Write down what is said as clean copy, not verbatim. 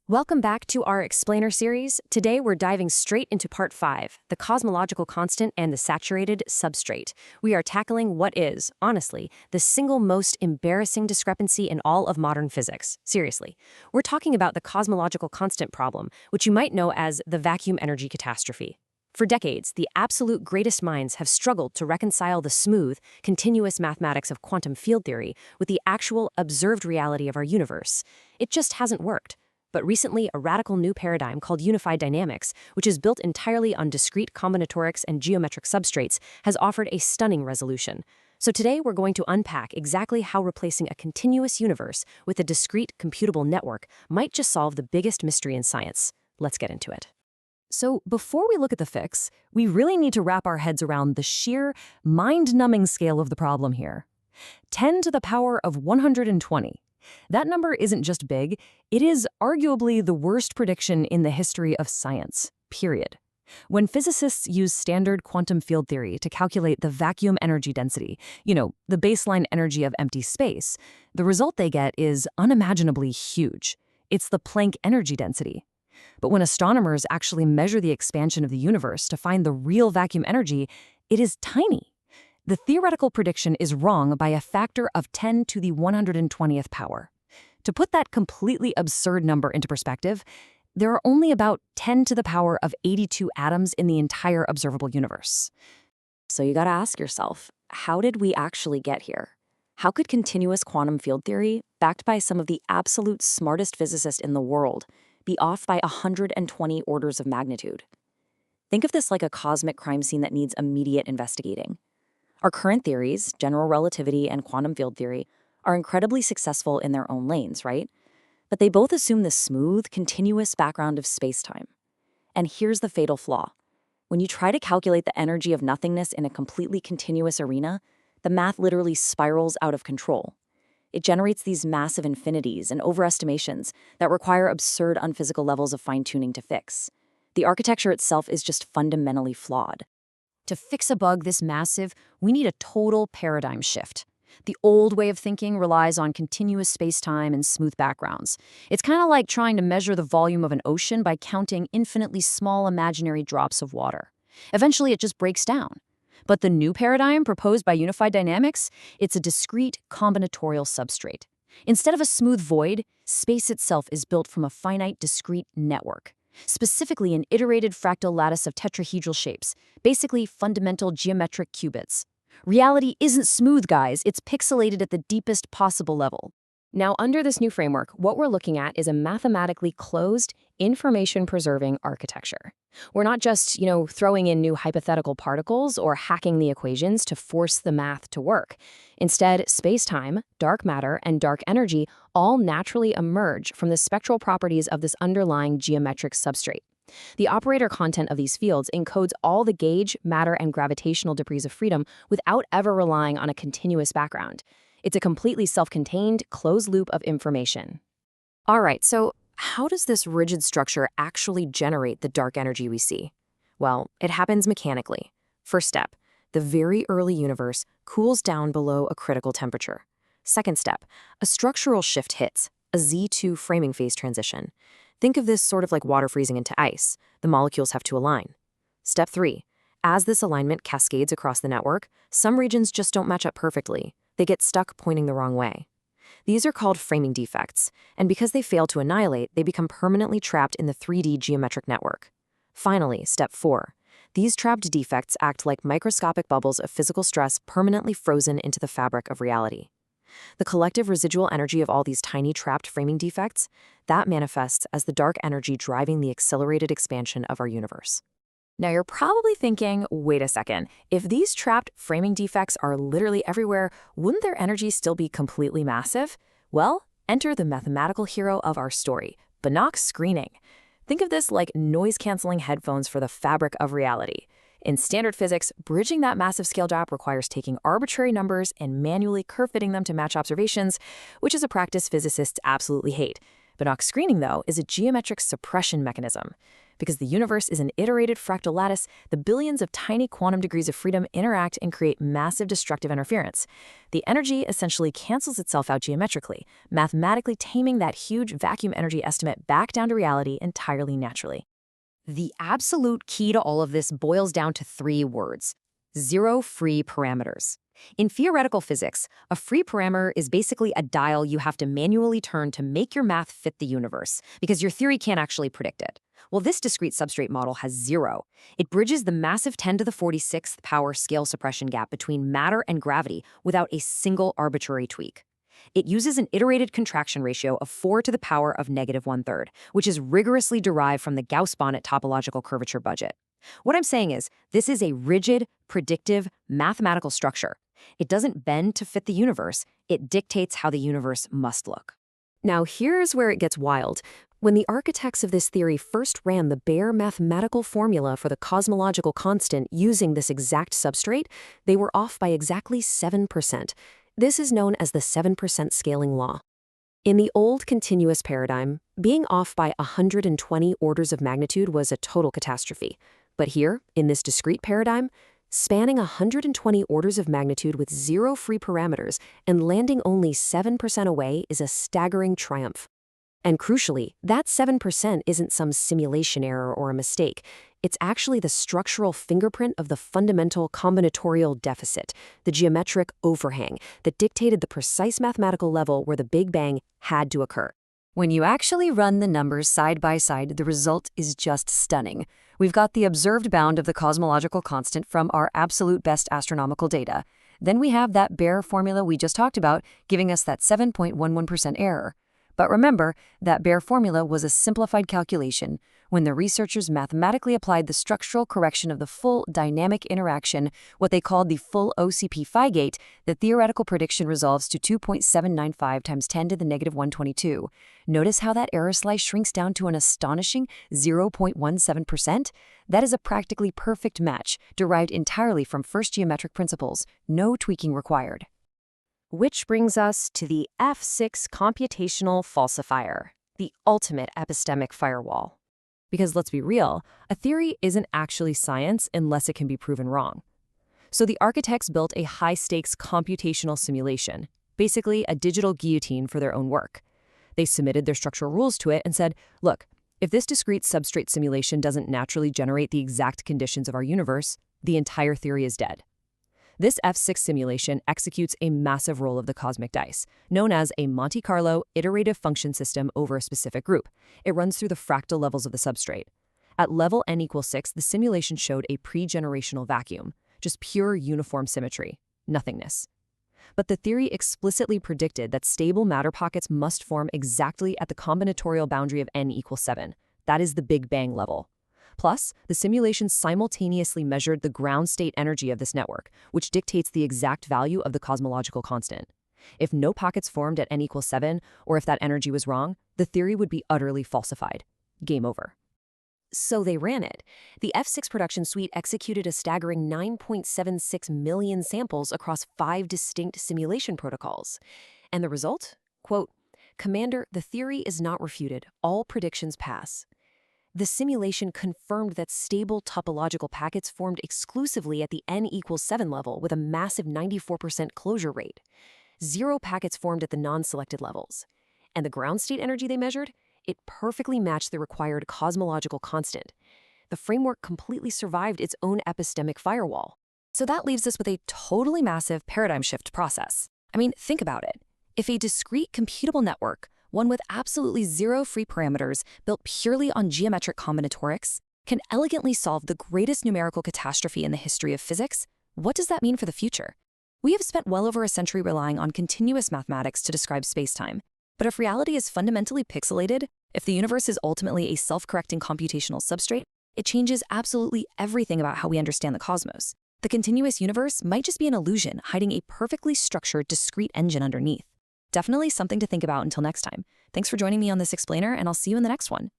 Welcome back to our Explainer series. Today we're diving straight into part 5, the cosmological constant and the saturated substrate. We are tackling what is, honestly, the single most embarrassing discrepancy in all of modern physics. Seriously. We're talking about the cosmological constant problem, which you might know as the vacuum energy catastrophe. For decades, the absolute greatest minds have struggled to reconcile the smooth, continuous mathematics of quantum field theory with the actual observed reality of our universe. It just hasn't worked. But recently, a radical new paradigm called unified dynamics, which is built entirely on discrete combinatorics and geometric substrates, has offered a stunning resolution. So today, we're going to unpack exactly how replacing a continuous universe with a discrete computable network might just solve the biggest mystery in science. Let's get into it. So before we look at the fix, we really need to wrap our heads around the sheer, mind-numbing scale of the problem here. 10 to the power of 120. That number isn't just big, it is arguably the worst prediction in the history of science, period. When physicists use standard quantum field theory to calculate the vacuum energy density, the baseline energy of empty space, the result they get is unimaginably huge. It's the Planck energy density. But when astronomers actually measure the expansion of the universe to find the real vacuum energy, it is tiny. The theoretical prediction is wrong by a factor of 10 to the 120th power. To put that completely absurd number into perspective, there are only about 10 to the power of 82 atoms in the entire observable universe. So you gotta ask yourself, how did we actually get here? How could continuous quantum field theory, backed by some of the absolute smartest physicists in the world, be off by 120 orders of magnitude? Think of this like a cosmic crime scene that needs immediate investigating. Our current theories, general relativity and quantum field theory, are incredibly successful in their own lanes, right? But they both assume the smooth, continuous background of space-time. And here's the fatal flaw. When you try to calculate the energy of nothingness in a completely continuous arena, the math literally spirals out of control. It generates these massive infinities and overestimations that require absurd unphysical levels of fine-tuning to fix. The architecture itself is just fundamentally flawed. To fix a bug this massive, we need a total paradigm shift. The old way of thinking relies on continuous space-time and smooth backgrounds. It's kind of like trying to measure the volume of an ocean by counting infinitely small imaginary drops of water. Eventually, it just breaks down. But the new paradigm proposed by unified dynamics, it's a discrete combinatorial substrate. Instead of a smooth void, space itself is built from a finite discrete network. Specifically an iterated fractal lattice of tetrahedral shapes, basically fundamental geometric qubits. Reality isn't smooth, guys, it's pixelated at the deepest possible level. Now, under this new framework, what we're looking at is a mathematically closed, information-preserving architecture. We're not just, throwing in new hypothetical particles or hacking the equations to force the math to work. Instead, space-time, dark matter, and dark energy all naturally emerge from the spectral properties of this underlying geometric substrate. The operator content of these fields encodes all the gauge, matter, and gravitational degrees of freedom without ever relying on a continuous background. It's a completely self-contained, closed loop of information. All right, so how does this rigid structure actually generate the dark energy we see? Well, it happens mechanically. First step, the very early universe cools down below a critical temperature. Second step, a structural shift hits, a Z2 framing phase transition. Think of this sort of like water freezing into ice. The molecules have to align. Step 3, as this alignment cascades across the network, some regions just don't match up perfectly. They get stuck pointing the wrong way. These are called framing defects, and because they fail to annihilate, they become permanently trapped in the 3D geometric network. Finally, step 4. These trapped defects act like microscopic bubbles of physical stress permanently frozen into the fabric of reality. The collective residual energy of all these tiny trapped framing defects, that manifests as the dark energy driving the accelerated expansion of our universe. Now you're probably thinking, wait a second, if these trapped framing defects are literally everywhere, wouldn't their energy still be completely massive? Well, enter the mathematical hero of our story, Banach screening. Think of this like noise-canceling headphones for the fabric of reality. In standard physics, bridging that massive scale gap requires taking arbitrary numbers and manually curve-fitting them to match observations, which is a practice physicists absolutely hate. Banach screening, though, is a geometric suppression mechanism. Because the universe is an iterated fractal lattice, the billions of tiny quantum degrees of freedom interact and create massive destructive interference. The energy essentially cancels itself out geometrically, mathematically taming that huge vacuum energy estimate back down to reality entirely naturally. The absolute key to all of this boils down to 3 words: zero free parameters. In theoretical physics, a free parameter is basically a dial you have to manually turn to make your math fit the universe, because your theory can't actually predict it. Well, this discrete substrate model has 0. It bridges the massive 10 to the 46th power scale suppression gap between matter and gravity without a single arbitrary tweak. It uses an iterated contraction ratio of 4 to the power of -1/3, which is rigorously derived from the Gauss-Bonnet topological curvature budget. What I'm saying is, this is a rigid, predictive, mathematical structure. It doesn't bend to fit the universe, it dictates how the universe must look. Now here's where it gets wild. When the architects of this theory first ran the bare mathematical formula for the cosmological constant using this exact substrate, they were off by exactly 7%. This is known as the 7% scaling law. In the old continuous paradigm, being off by 120 orders of magnitude was a total catastrophe. But here, in this discrete paradigm, spanning 120 orders of magnitude with 0 free parameters and landing only 7% away is a staggering triumph. And crucially, that 7% isn't some simulation error or a mistake. It's actually the structural fingerprint of the fundamental combinatorial deficit, the geometric overhang that dictated the precise mathematical level where the Big Bang had to occur. When you actually run the numbers side by side, the result is just stunning. We've got the observed bound of the cosmological constant from our absolute best astronomical data. Then we have that bare formula we just talked about, giving us that 7.11% error. But remember, that bare formula was a simplified calculation. When the researchers mathematically applied the structural correction of the full dynamic interaction, what they called the full OCP phi gate, the theoretical prediction resolves to 2.795 times 10 to the -122. Notice how that error slice shrinks down to an astonishing 0.17%? That is a practically perfect match, derived entirely from first geometric principles, no tweaking required. Which brings us to the F6 computational falsifier, the ultimate epistemic firewall. Because let's be real, a theory isn't actually science unless it can be proven wrong. So the architects built a high-stakes computational simulation, basically a digital guillotine for their own work. They submitted their structural rules to it and said, look, if this discrete substrate simulation doesn't naturally generate the exact conditions of our universe, the entire theory is dead. This F6 simulation executes a massive roll of the cosmic dice, known as a Monte Carlo iterative function system over a specific group. It runs through the fractal levels of the substrate. At level n equals 6, the simulation showed a pre-generational vacuum, just pure uniform symmetry, nothingness. But the theory explicitly predicted that stable matter pockets must form exactly at the combinatorial boundary of n equals 7. That is the Big Bang level. Plus, the simulation simultaneously measured the ground state energy of this network, which dictates the exact value of the cosmological constant. If no pockets formed at n equals 7, or if that energy was wrong, the theory would be utterly falsified. Game over. So they ran it. The F6 production suite executed a staggering 9.76 million samples across 5 distinct simulation protocols. And the result? Quote, "Commander, the theory is not refuted. All predictions pass." The simulation confirmed that stable topological packets formed exclusively at the n equals 7 level with a massive 94% closure rate. 0 packets formed at the non-selected levels. And the ground state energy they measured? It perfectly matched the required cosmological constant. The framework completely survived its own epistemic firewall. So that leaves us with a totally massive paradigm shift process. I mean, think about it. If a discrete computable network, one with absolutely 0 free parameters, built purely on geometric combinatorics, can elegantly solve the greatest numerical catastrophe in the history of physics, what does that mean for the future? We have spent well over a century relying on continuous mathematics to describe spacetime. But if reality is fundamentally pixelated, if the universe is ultimately a self-correcting computational substrate, it changes absolutely everything about how we understand the cosmos. The continuous universe might just be an illusion hiding a perfectly structured discrete engine underneath. Definitely something to think about until next time. Thanks for joining me on this explainer, and I'll see you in the next one.